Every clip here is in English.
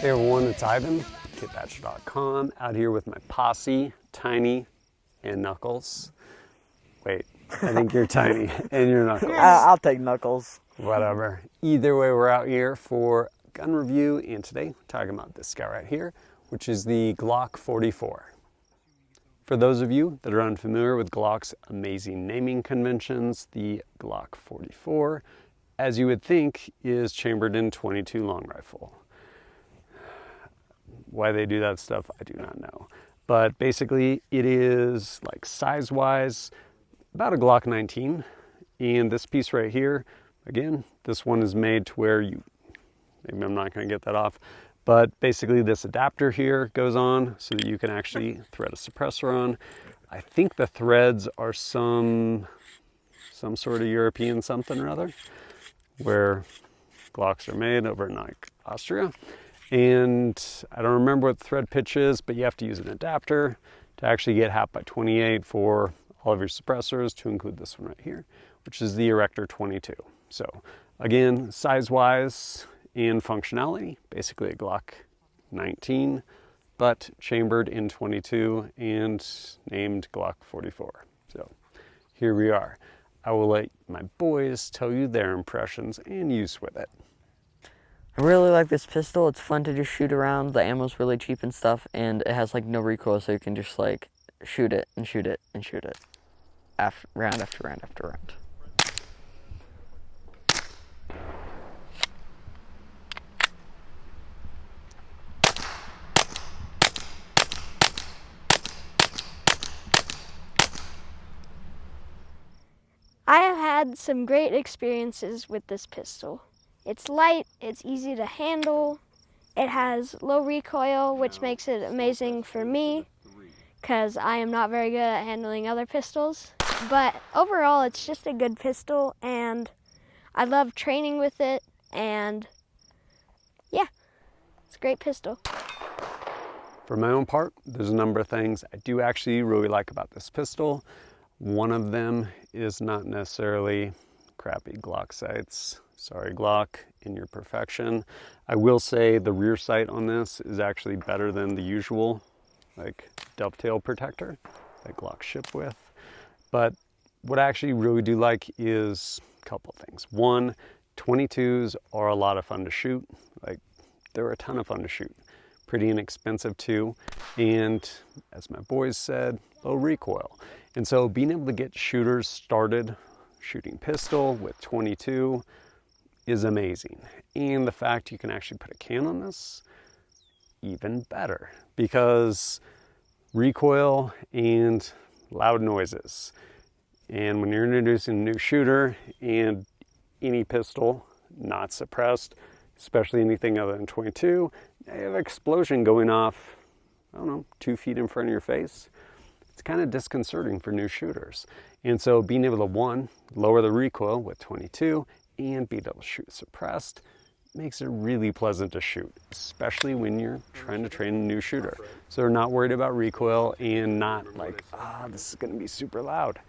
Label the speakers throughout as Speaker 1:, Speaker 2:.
Speaker 1: Hey everyone, it's Ivan, kitbatcher.com, out here with my posse, Tiny and Knuckles. Wait, I think you're Tiny and you're Knuckles.
Speaker 2: I'll take Knuckles.
Speaker 1: Whatever. Either way, we're out here for gun review, and today we're talking about this guy right here, which is the Glock 44. For those of you that are unfamiliar with Glock's amazing naming conventions, the Glock 44, as you would think, is chambered in .22 long rifle. Why they do that stuff, I do not know. But basically, it is like size-wise about a Glock 19. And this piece right here, again, this one is made to where you, maybe I'm not going to get that off, but basically this adapter here goes on so that you can actually thread a suppressor on. I think the threads are some sort of European something or other, where Glocks are made over in like Austria. And I don't remember what the thread pitch is, but you have to use an adapter to actually get 1/2x28 for all of your suppressors, to include this one right here, which is the Erector 22. So again, size-wise and functionality, basically a Glock 19, but chambered in .22 and named Glock 44. So here we are. I will let my boys tell you their impressions and use with it.
Speaker 2: I really like this pistol. It's fun to just shoot around. The ammo's really cheap and stuff, and it has like no recoil, so you can just like shoot it and shoot it and shoot it round after round after round.
Speaker 3: I have had some great experiences with this pistol. It's light, it's easy to handle, it has low recoil, which makes it amazing for me because I am not very good at handling other pistols. But overall, it's just a good pistol, and I love training with it, and yeah, it's a great pistol.
Speaker 1: For my own part, there's a number of things I do actually really like about this pistol. One of them is not necessarily crappy Glock sights. Sorry, Glock, in your perfection. I will say the rear sight on this is actually better than the usual, like, dovetail protector that Glock ship with. But what I actually really do like is a couple of things. One, 22s are a lot of fun to shoot. Like, they're a ton of fun to shoot. Pretty inexpensive too. And as my boys said, low recoil. And so being able to get shooters started shooting pistol with 22 is amazing. And the fact you can actually put a can on this, even better, because recoil and loud noises. And when you're introducing a new shooter and any pistol not suppressed, especially anything other than 22, you have an explosion going off, I don't know, 2 feet in front of your face. It's kind of disconcerting for new shooters. And so being able to, one, lower the recoil with 22 and be able to shoot suppressed makes it really pleasant to shoot, especially when you're trying to train a new shooter. So they're not worried about recoil and not like, this is going to be super loud.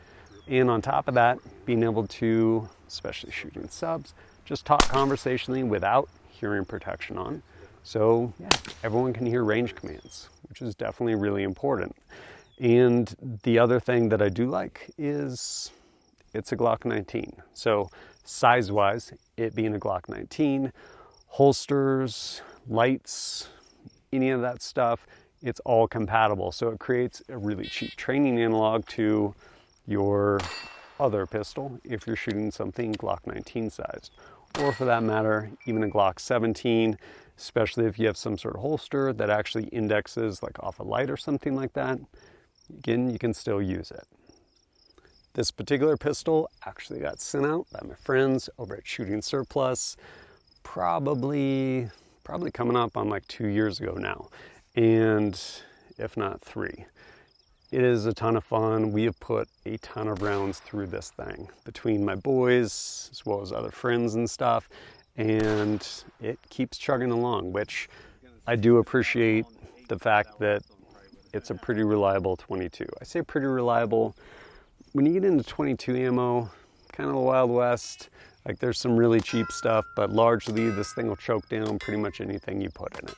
Speaker 1: And on top of that, being able to, especially shooting subs, just talk conversationally without hearing protection on. So yeah, everyone can hear range commands, which is definitely really important. And the other thing that I do like is it's a Glock 19. So size-wise, it being a Glock 19, holsters, lights, any of that stuff, it's all compatible. So it creates a really cheap training analog to your other pistol if you're shooting something Glock 19 sized. Or for that matter, even a Glock 17, especially if you have some sort of holster that actually indexes like off a light or something like that. Again, you can still use it. This particular pistol actually got sent out by my friends over at Shooting Surplus, probably coming up on like 2 years ago now, and if not 3. It is a ton of fun. We have put a ton of rounds through this thing between my boys as well as other friends and stuff, and it keeps chugging along, which I do appreciate the fact that it's a pretty reliable 22. I say pretty reliable. When you get into 22 ammo, kind of the Wild West, like there's some really cheap stuff, but largely this thing will choke down pretty much anything you put in it.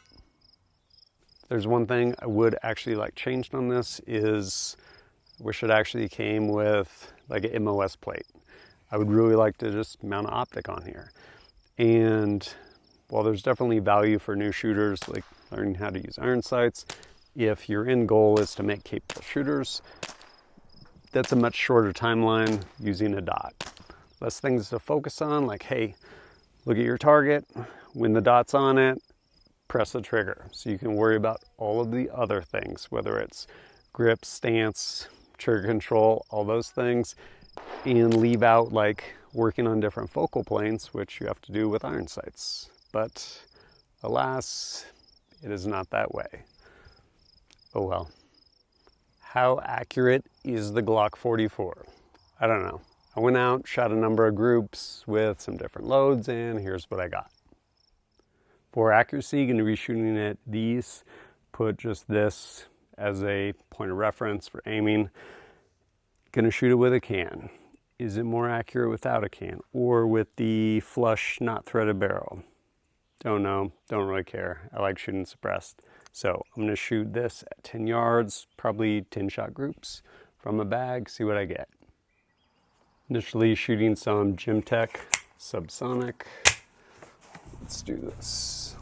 Speaker 1: There's one thing I would actually like changed on this is I wish it actually came with like an MOS plate. I would really like to just mount an optic on here. And while there's definitely value for new shooters, like learning how to use iron sights, if your end goal is to make capable shooters, that's a much shorter timeline using a dot. Less things to focus on, like, hey, look at your target, when the dot's on it, press the trigger. So you can worry about all of the other things, whether it's grip, stance, trigger control, all those things, and leave out like working on different focal planes, which you have to do with iron sights. But alas, it is not that way. Oh well. How accurate is the Glock 44? I don't know. I went out, shot a number of groups with some different loads, and here's what I got. For accuracy, going to be shooting at these. Put just this as a point of reference for aiming. Going to shoot it with a can. Is it more accurate without a can or with the flush, not threaded barrel? Don't know. Don't really care. I like shooting suppressed. So I'm going to shoot this at 10 yards, probably 10 shot groups from a bag, see what I get. Initially shooting some Gemtech subsonic. Let's do this.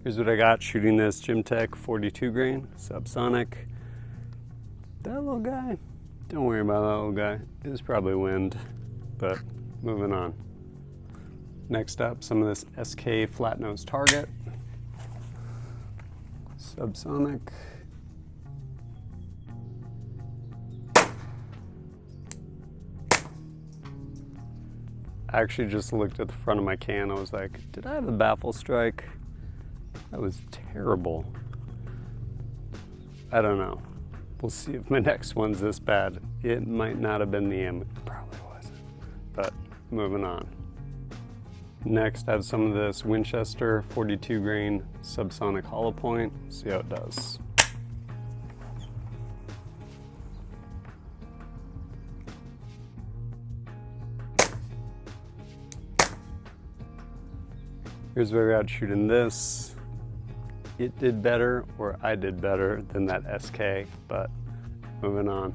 Speaker 1: Here's what I got shooting this Gemtech 42 grain subsonic. That little guy, don't worry about that little guy. It's probably wind, but moving on. Next up, some of this SK flat nose target. Subsonic. I actually just looked at the front of my can. I was like, did I have a baffle strike? That was terrible. I don't know. We'll see if my next one's this bad. It might not have been the ammo. It probably wasn't. But moving on. Next, I have some of this Winchester 42 grain subsonic hollow point. See how it does. Here's where I got shooting this. It did better, or I did better than that SK, but moving on.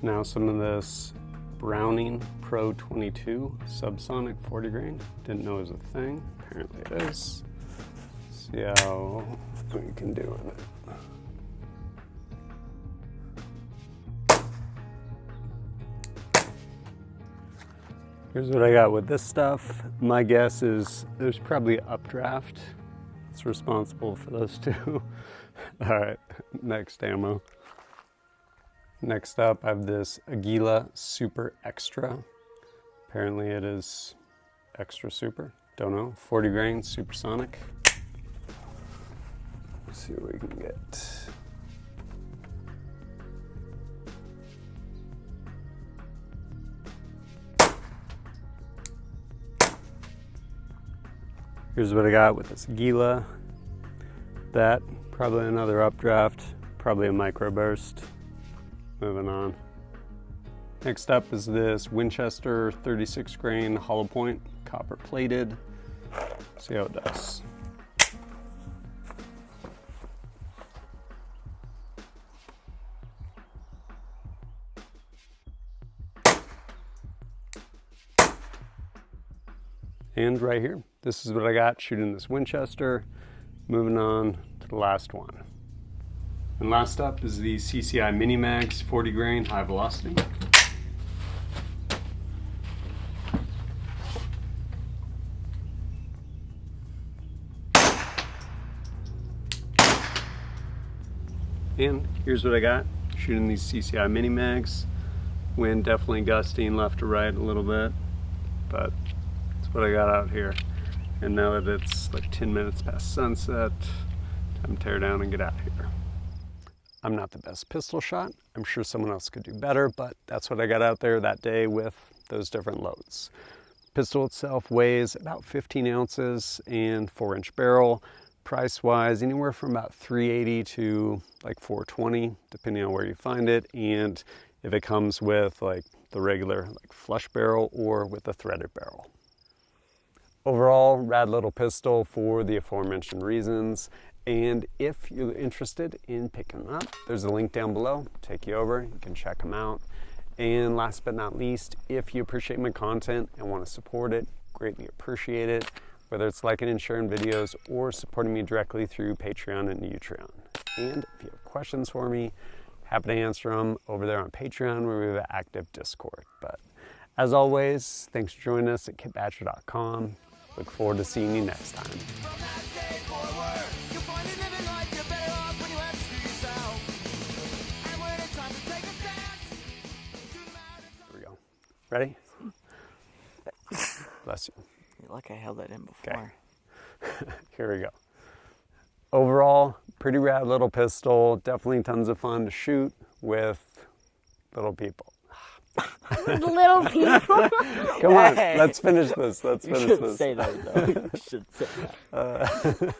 Speaker 1: Now some of this Browning Pro 22 subsonic 40 grain. Didn't know it was a thing. Apparently it is. See how we can do with it. Here's what I got with this stuff. My guess is there's probably updraft. It's responsible for those two. All right, next ammo. Next up, I have this Aguila Super Extra. Apparently it is extra super. Don't know. 40 grain supersonic. Let's see what we can get. Here's what I got with this Aguila. That, probably another updraft, probably a microburst. Moving on. Next up is this Winchester 36 grain hollow point, copper plated. See how it does. And right here, this is what I got shooting this Winchester. Moving on to the last one. And last up is the CCI Mini Mags 40 grain high velocity. And here's what I got shooting these CCI Mini Mags. Wind definitely gusting left to right a little bit, but that's what I got out here. And now that it's like 10 minutes past sunset, time to tear down and get out of here. I'm not the best pistol shot. I'm sure someone else could do better, but that's what I got out there that day with those different loads. Pistol itself weighs about 15 ounces and 4-inch barrel. Price-wise, anywhere from about $380 to like $420, depending on where you find it. And if it comes with like the regular like flush barrel or with the threaded barrel. Overall, rad little pistol for the aforementioned reasons. And if you're interested in picking them up, there's a link down below. Take you over, you can check them out. And last but not least, if you appreciate my content and want to support it, greatly appreciate it. Whether it's liking and sharing videos or supporting me directly through Patreon and Utreon. And if you have questions for me, happy to answer them over there on Patreon where we have an active Discord. But as always, thanks for joining us at kitbadger.com. Look forward to seeing you next time. Here we go. Ready? Bless you.
Speaker 2: Like I held that in before.
Speaker 1: Okay. Here we go. Overall, pretty rad little pistol. Definitely tons of fun to shoot with little people.
Speaker 3: Little people.
Speaker 1: Come on, let's finish this. Let's finish this.
Speaker 2: Say that though. You should say that.